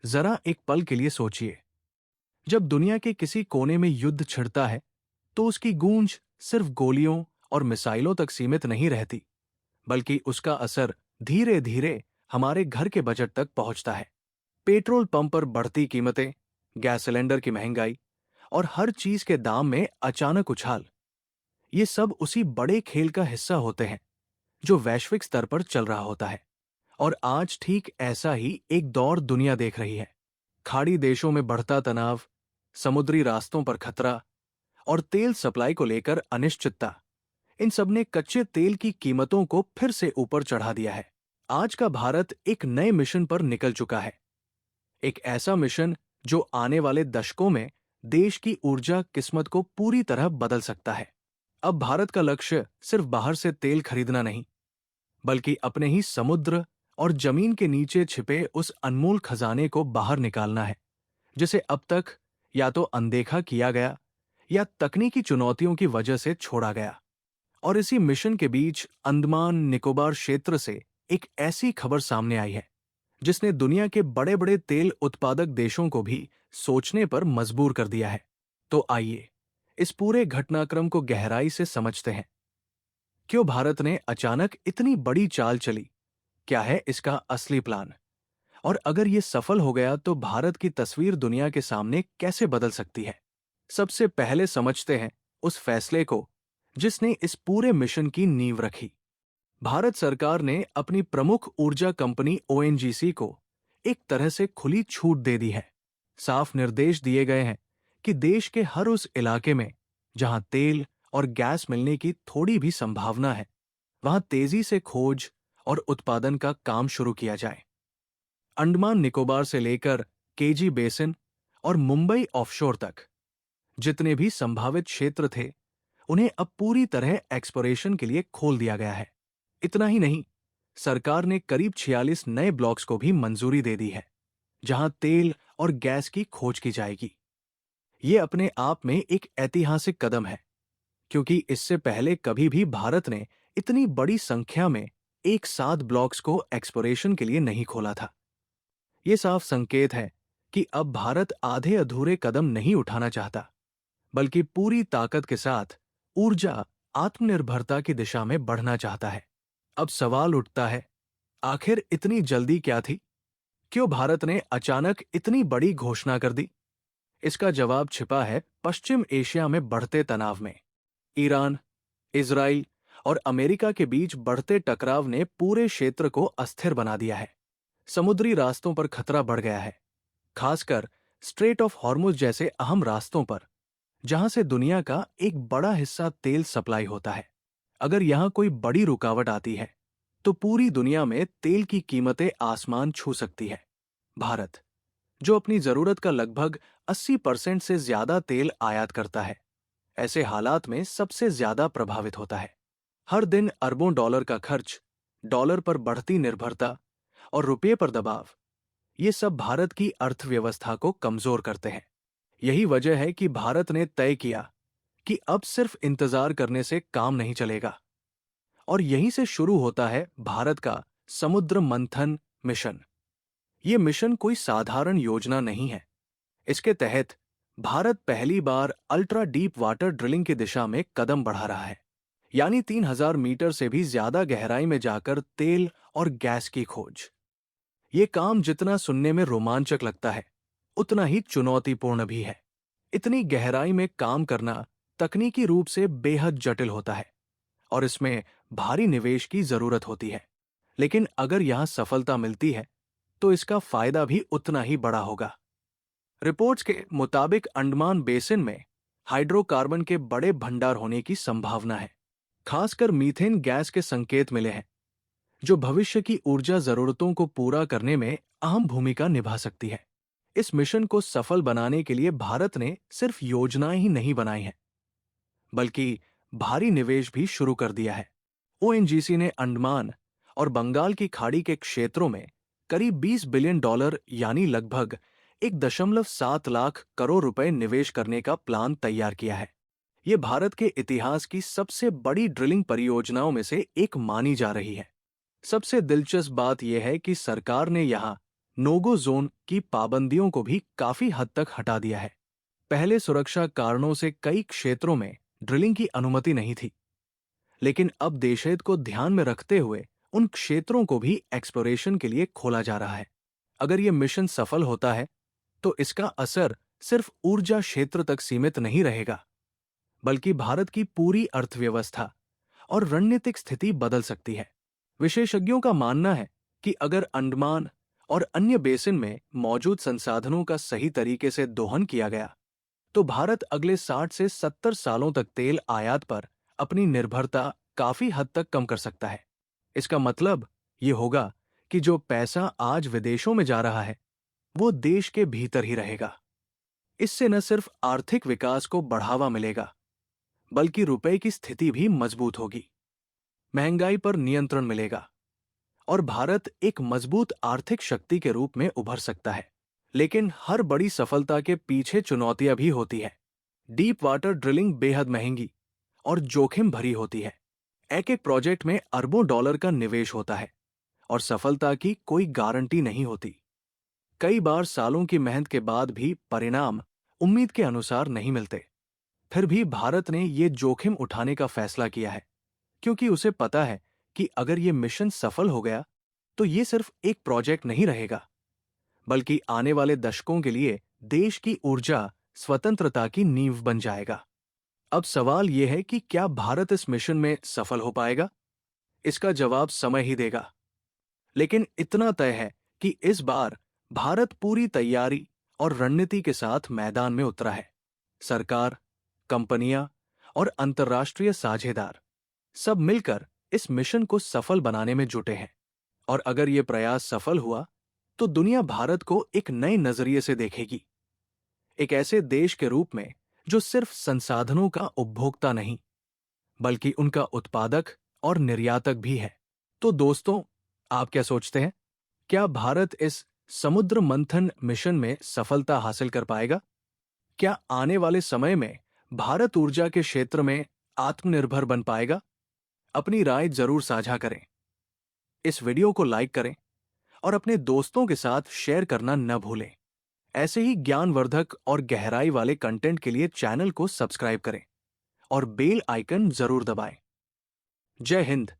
जरा एक पल के लिए सोचिए। जब दुनिया के किसी कोने में युद्ध छिड़ता है तो उसकी गूंज सिर्फ गोलियों और मिसाइलों तक सीमित नहीं रहती, बल्कि उसका असर धीरे धीरे हमारे घर के बजट तक पहुंचता है। पेट्रोल पंप पर बढ़ती कीमतें, गैस सिलेंडर की महंगाई और हर चीज के दाम में अचानक उछाल, ये सब उसी बड़े खेल का हिस्सा होते हैं जो वैश्विक स्तर पर चल रहा होता है। और आज ठीक ऐसा ही एक दौर दुनिया देख रही है। खाड़ी देशों में बढ़ता तनाव, समुद्री रास्तों पर खतरा और तेल सप्लाई को लेकर अनिश्चितता, इन सब ने कच्चे तेल की कीमतों को फिर से ऊपर चढ़ा दिया है। आज का भारत एक नए मिशन पर निकल चुका है। एक ऐसा मिशन जो आने वाले दशकों में देश की ऊर्जा किस्मत को पूरी तरह बदल सकता है। अब भारत का लक्ष्य सिर्फ बाहर से तेल खरीदना नहीं, बल्कि अपने ही समुद्र और जमीन के नीचे छिपे उस अनमोल खजाने को बाहर निकालना है, जिसे अब तक या तो अनदेखा किया गया या तकनीकी चुनौतियों की वजह से छोड़ा गया। और इसी मिशन के बीच अंडमान निकोबार क्षेत्र से एक ऐसी खबर सामने आई है जिसने दुनिया के बड़े बड़े तेल उत्पादक देशों को भी सोचने पर मजबूर कर दिया है। तो आइए इस पूरे घटनाक्रम को गहराई से समझते हैं। क्यों भारत ने अचानक इतनी बड़ी चाल चली? क्या है इसका असली प्लान? और अगर ये सफल हो गया तो भारत की तस्वीर दुनिया के सामने कैसे बदल सकती है? सबसे पहले समझते हैं उस फैसले को जिसने इस पूरे मिशन की नींव रखी। भारत सरकार ने अपनी प्रमुख ऊर्जा कंपनी ओएनजीसी को एक तरह से खुली छूट दे दी है। साफ निर्देश दिए गए हैं कि देश के हर उस इलाके में जहां तेल और गैस मिलने की थोड़ी भी संभावना है, वहां तेजी से खोज और उत्पादन का काम शुरू किया जाए। अंडमान निकोबार से लेकर केजी बेसिन और मुंबई ऑफशोर तक जितने भी संभावित क्षेत्र थे, उन्हें अब पूरी तरह एक्सप्लोरेशन के लिए खोल दिया गया है। इतना ही नहीं, सरकार ने करीब 46 नए ब्लॉक्स को भी मंजूरी दे दी है, जहां तेल और गैस की खोज की जाएगी। ये अपने आप में एक ऐतिहासिक कदम है, क्योंकि इससे पहले कभी भी भारत ने इतनी बड़ी संख्या में एक साथ ब्लॉक्स को एक्सप्लोरेशन के लिए नहीं खोला था। ये साफ संकेत है कि अब भारत आधे अधूरे कदम नहीं उठाना चाहता, बल्कि पूरी ताकत के साथ ऊर्जा आत्मनिर्भरता की दिशा में बढ़ना चाहता है। अब सवाल उठता है, आखिर इतनी जल्दी क्या थी? क्यों भारत ने अचानक इतनी बड़ी घोषणा कर दी? इसका जवाब छिपा है पश्चिम एशिया में बढ़ते तनाव में। ईरान, इजराइल और अमेरिका के बीच बढ़ते टकराव ने पूरे क्षेत्र को अस्थिर बना दिया है। समुद्री रास्तों पर खतरा बढ़ गया है, खासकर स्ट्रेट ऑफ हॉर्मुज जैसे अहम रास्तों पर, जहां से दुनिया का एक बड़ा हिस्सा तेल सप्लाई होता है। अगर यहां कोई बड़ी रुकावट आती है तो पूरी दुनिया में तेल की कीमतें आसमान छू सकती है। भारत, जो अपनी जरूरत का लगभग 80% से ज्यादा तेल आयात करता है, ऐसे हालात में सबसे ज्यादा प्रभावित होता है। हर दिन अरबों डॉलर का खर्च, डॉलर पर बढ़ती निर्भरता और रुपये पर दबाव, ये सब भारत की अर्थव्यवस्था को कमजोर करते हैं। यही वजह है कि भारत ने तय किया कि अब सिर्फ इंतजार करने से काम नहीं चलेगा। और यहीं से शुरू होता है भारत का समुद्र मंथन मिशन। ये मिशन कोई साधारण योजना नहीं है। इसके तहत भारत पहली बार अल्ट्रा डीप वाटर ड्रिलिंग की दिशा में कदम बढ़ा रहा है, यानी 3000 मीटर से भी ज्यादा गहराई में जाकर तेल और गैस की खोज। ये काम जितना सुनने में रोमांचक लगता है, उतना ही चुनौतीपूर्ण भी है। इतनी गहराई में काम करना तकनीकी रूप से बेहद जटिल होता है और इसमें भारी निवेश की जरूरत होती है। लेकिन अगर यहां सफलता मिलती है तो इसका फायदा भी उतना ही बड़ा होगा। रिपोर्ट्स के मुताबिक अंडमान बेसिन में हाइड्रोकार्बन के बड़े भंडार होने की संभावना है। खासकर मीथेन गैस के संकेत मिले हैं, जो भविष्य की ऊर्जा जरूरतों को पूरा करने में अहम भूमिका निभा सकती है। इस मिशन को सफल बनाने के लिए भारत ने सिर्फ योजनाएं ही नहीं बनाई हैं, बल्कि भारी निवेश भी शुरू कर दिया है। ओएनजीसी ने अंडमान और बंगाल की खाड़ी के क्षेत्रों में करीब 20 बिलियन डॉलर यानी लगभग 1.7 लाख करोड़ रुपए निवेश करने का प्लान तैयार किया है। ये भारत के इतिहास की सबसे बड़ी ड्रिलिंग परियोजनाओं में से एक मानी जा रही है। सबसे दिलचस्प बात यह है कि सरकार ने यहां नोगो जोन की पाबंदियों को भी काफी हद तक हटा दिया है। पहले सुरक्षा कारणों से कई क्षेत्रों में ड्रिलिंग की अनुमति नहीं थी, लेकिन अब देशहित को ध्यान में रखते हुए उन क्षेत्रों को भी एक्सप्लोरेशन के लिए खोला जा रहा है। अगर यह मिशन सफल होता है तो इसका असर सिर्फ ऊर्जा क्षेत्र तक सीमित नहीं रहेगा, बल्कि भारत की पूरी अर्थव्यवस्था और रणनीतिक स्थिति बदल सकती है। विशेषज्ञों का मानना है कि अगर अंडमान और अन्य बेसिन में मौजूद संसाधनों का सही तरीके से दोहन किया गया, तो भारत अगले 60 से 70 सालों तक तेल आयात पर अपनी निर्भरता काफी हद तक कम कर सकता है। इसका मतलब ये होगा कि जो पैसा आज विदेशों में जा रहा है, वो देश के भीतर ही रहेगा। इससे न सिर्फ आर्थिक विकास को बढ़ावा मिलेगा, बल्कि रुपए की स्थिति भी मजबूत होगी, महंगाई पर नियंत्रण मिलेगा और भारत एक मजबूत आर्थिक शक्ति के रूप में उभर सकता है। लेकिन हर बड़ी सफलता के पीछे चुनौतियां भी होती हैं। डीप वाटर ड्रिलिंग बेहद महंगी और जोखिम भरी होती है। एक एक प्रोजेक्ट में अरबों डॉलर का निवेश होता है और सफलता की कोई गारंटी नहीं होती। कई बार सालों की मेहनत के बाद भी परिणाम उम्मीद के अनुसार नहीं मिलते। फिर भी भारत ने ये जोखिम उठाने का फैसला किया है, क्योंकि उसे पता है कि अगर ये मिशन सफल हो गया तो ये सिर्फ एक प्रोजेक्ट नहीं रहेगा, बल्कि आने वाले दशकों के लिए देश की ऊर्जा स्वतंत्रता की नींव बन जाएगा। अब सवाल यह है कि क्या भारत इस मिशन में सफल हो पाएगा? इसका जवाब समय ही देगा। लेकिन इतना तय है कि इस बार भारत पूरी तैयारी और रणनीति के साथ मैदान में उतरा है। सरकार, कंपनियां और अंतर्राष्ट्रीय साझेदार सब मिलकर इस मिशन को सफल बनाने में जुटे हैं। और अगर यह प्रयास सफल हुआ तो दुनिया भारत को एक नए नजरिए से देखेगी, एक ऐसे देश के रूप में जो सिर्फ संसाधनों का उपभोक्ता नहीं, बल्कि उनका उत्पादक और निर्यातक भी है। तो दोस्तों, आप क्या सोचते हैं? क्या भारत इस समुद्र मंथन मिशन में सफलता हासिल कर पाएगा? क्या आने वाले समय में भारत ऊर्जा के क्षेत्र में आत्मनिर्भर बन पाएगा? अपनी राय जरूर साझा करें। इस वीडियो को लाइक करें और अपने दोस्तों के साथ शेयर करना न भूलें। ऐसे ही ज्ञानवर्धक और गहराई वाले कंटेंट के लिए चैनल को सब्सक्राइब करें और बेल आइकन जरूर दबाएं। जय हिंद।